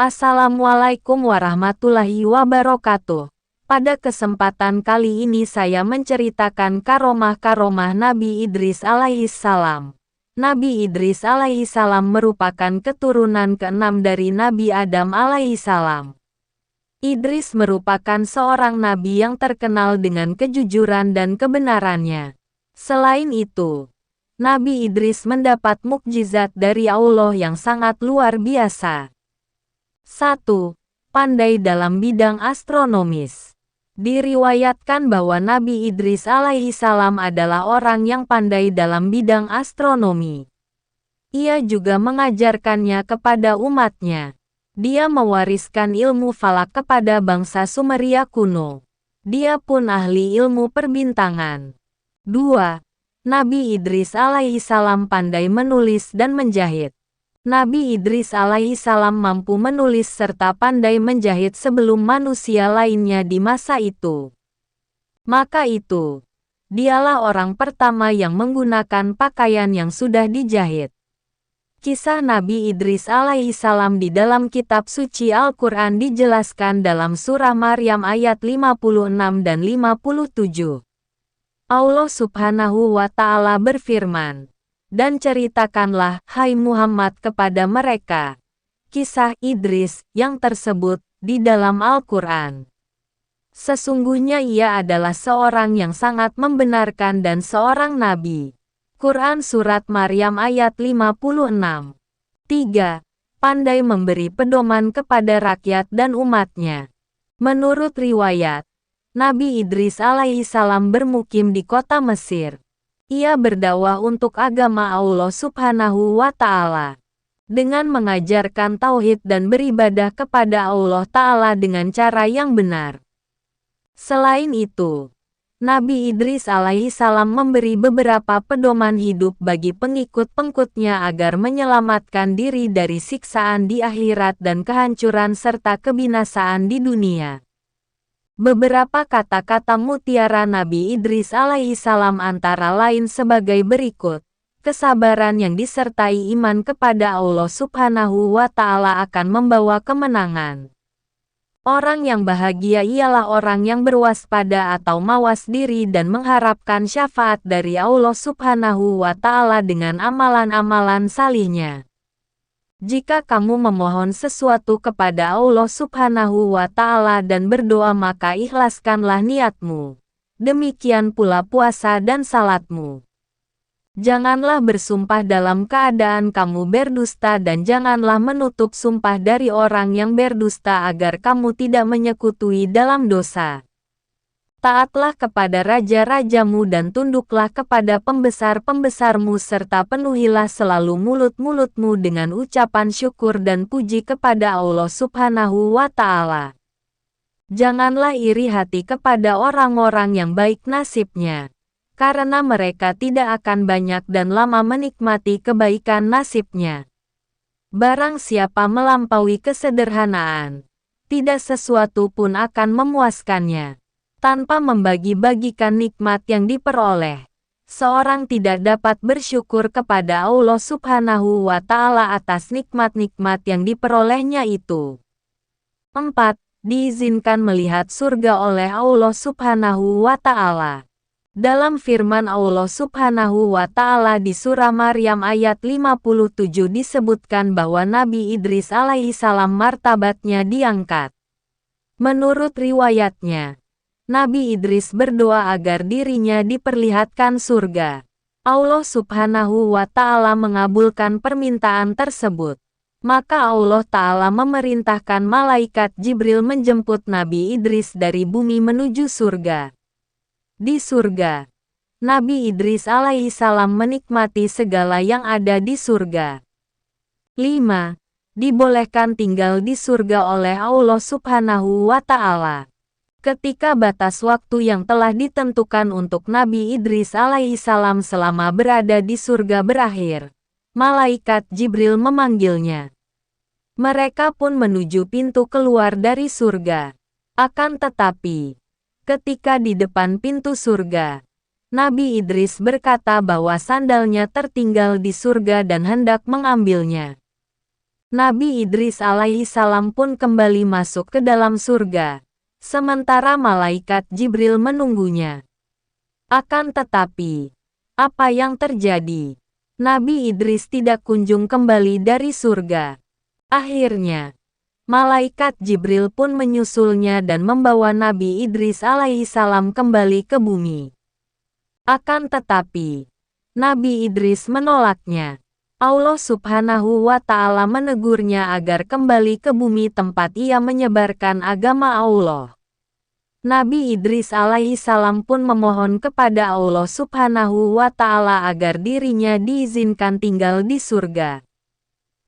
Assalamualaikum warahmatullahi wabarakatuh. Pada kesempatan kali ini saya menceritakan karomah-karomah Nabi Idris alaihissalam. Nabi Idris alaihissalam merupakan keturunan keenam dari Nabi Adam alaihissalam. Idris merupakan seorang nabi yang terkenal dengan kejujuran dan kebenarannya. Selain itu, Nabi Idris mendapat mukjizat dari Allah yang sangat luar biasa. 1. Pandai dalam bidang astronomis. Diriwayatkan bahwa Nabi Idris alaihissalam adalah orang yang pandai dalam bidang astronomi. Ia juga mengajarkannya kepada umatnya. Dia mewariskan ilmu falak kepada bangsa Sumeria kuno. Dia pun ahli ilmu perbintangan. 2. Nabi Idris alaihissalam pandai menulis dan menjahit. Nabi Idris alaihissalam mampu menulis serta pandai menjahit sebelum manusia lainnya di masa itu. Maka itu, dialah orang pertama yang menggunakan pakaian yang sudah dijahit. Kisah Nabi Idris alaihissalam di dalam kitab suci Al-Quran dijelaskan dalam surah Maryam ayat 56 dan 57. Allah subhanahu wa ta'ala berfirman, "Dan ceritakanlah, hai Muhammad, kepada mereka kisah Idris yang tersebut di dalam Al-Quran. Sesungguhnya ia adalah seorang yang sangat membenarkan dan seorang nabi." Quran Surat Maryam ayat 56. 3. Pandai memberi pedoman kepada rakyat dan umatnya. Menurut riwayat, Nabi Idris alaihissalam bermukim di kota Mesir. Ia berdakwah untuk agama Allah subhanahu wa ta'ala. Dengan mengajarkan tauhid dan beribadah kepada Allah ta'ala dengan cara yang benar. Selain itu, Nabi Idris alaihissalam memberi beberapa pedoman hidup bagi pengikut-pengikutnya agar menyelamatkan diri dari siksaan di akhirat dan kehancuran serta kebinasaan di dunia. Beberapa kata-kata mutiara Nabi Idris alaihissalam antara lain sebagai berikut. Kesabaran yang disertai iman kepada Allah subhanahu wa ta'ala akan membawa kemenangan. Orang yang bahagia ialah orang yang berwaspada atau mawas diri dan mengharapkan syafaat dari Allah subhanahu wa ta'ala dengan amalan-amalan salihnya. Jika kamu memohon sesuatu kepada Allah subhanahu wa ta'ala dan berdoa, maka ikhlaskanlah niatmu. Demikian pula puasa dan salatmu. Janganlah bersumpah dalam keadaan kamu berdusta dan janganlah menutup sumpah dari orang yang berdusta agar kamu tidak menyekutui dalam dosa. Taatlah kepada raja-rajamu dan tunduklah kepada pembesar-pembesarmu serta penuhilah selalu mulut-mulutmu dengan ucapan syukur dan puji kepada Allah subhanahu wa ta'ala. Janganlah iri hati kepada orang-orang yang baik nasibnya, karena mereka tidak akan banyak dan lama menikmati kebaikan nasibnya. Barang siapa melampaui kesederhanaan, tidak sesuatu pun akan memuaskannya. Tanpa membagi-bagikan nikmat yang diperoleh, seorang tidak dapat bersyukur kepada Allah subhanahu wa ta'ala atas nikmat-nikmat yang diperolehnya itu. 4. Diizinkan melihat surga oleh Allah subhanahu wa ta'ala. Dalam firman Allah subhanahu wa ta'ala di surah Maryam ayat 57 disebutkan bahwa Nabi Idris alaihissalam martabatnya diangkat. Menurut riwayatnya, Nabi Idris berdoa agar dirinya diperlihatkan surga. Allah subhanahu wa ta'ala mengabulkan permintaan tersebut. Maka Allah ta'ala memerintahkan malaikat Jibril menjemput Nabi Idris dari bumi menuju surga. Di surga, Nabi Idris alaihissalam menikmati segala yang ada di surga. 5. Dibolehkan tinggal di surga oleh Allah subhanahu wa ta'ala. Ketika batas waktu yang telah ditentukan untuk Nabi Idris alaihissalam selama berada di surga berakhir, malaikat Jibril memanggilnya. Mereka pun menuju pintu keluar dari surga. Akan tetapi, ketika di depan pintu surga, Nabi Idris berkata bahwa sandalnya tertinggal di surga dan hendak mengambilnya. Nabi Idris alaihissalam pun kembali masuk ke dalam surga, sementara malaikat Jibril menunggunya. Akan tetapi, apa yang terjadi? Nabi Idris tidak kunjung kembali dari surga. Akhirnya, malaikat Jibril pun menyusulnya dan membawa Nabi Idris alaihissalam kembali ke bumi. Akan tetapi, Nabi Idris menolaknya. Allah Subhanahu wa Ta'ala menegurnya agar kembali ke bumi tempat ia menyebarkan agama Allah. Nabi Idris alaihissalam pun memohon kepada Allah Subhanahu wa Ta'ala agar dirinya diizinkan tinggal di surga.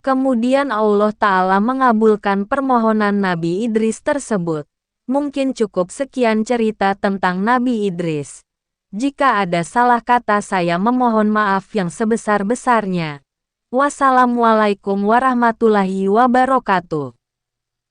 Kemudian Allah Ta'ala mengabulkan permohonan Nabi Idris tersebut. Mungkin cukup sekian cerita tentang Nabi Idris. Jika ada salah kata saya memohon maaf yang sebesar-besarnya. Wassalamualaikum warahmatullahi wabarakatuh.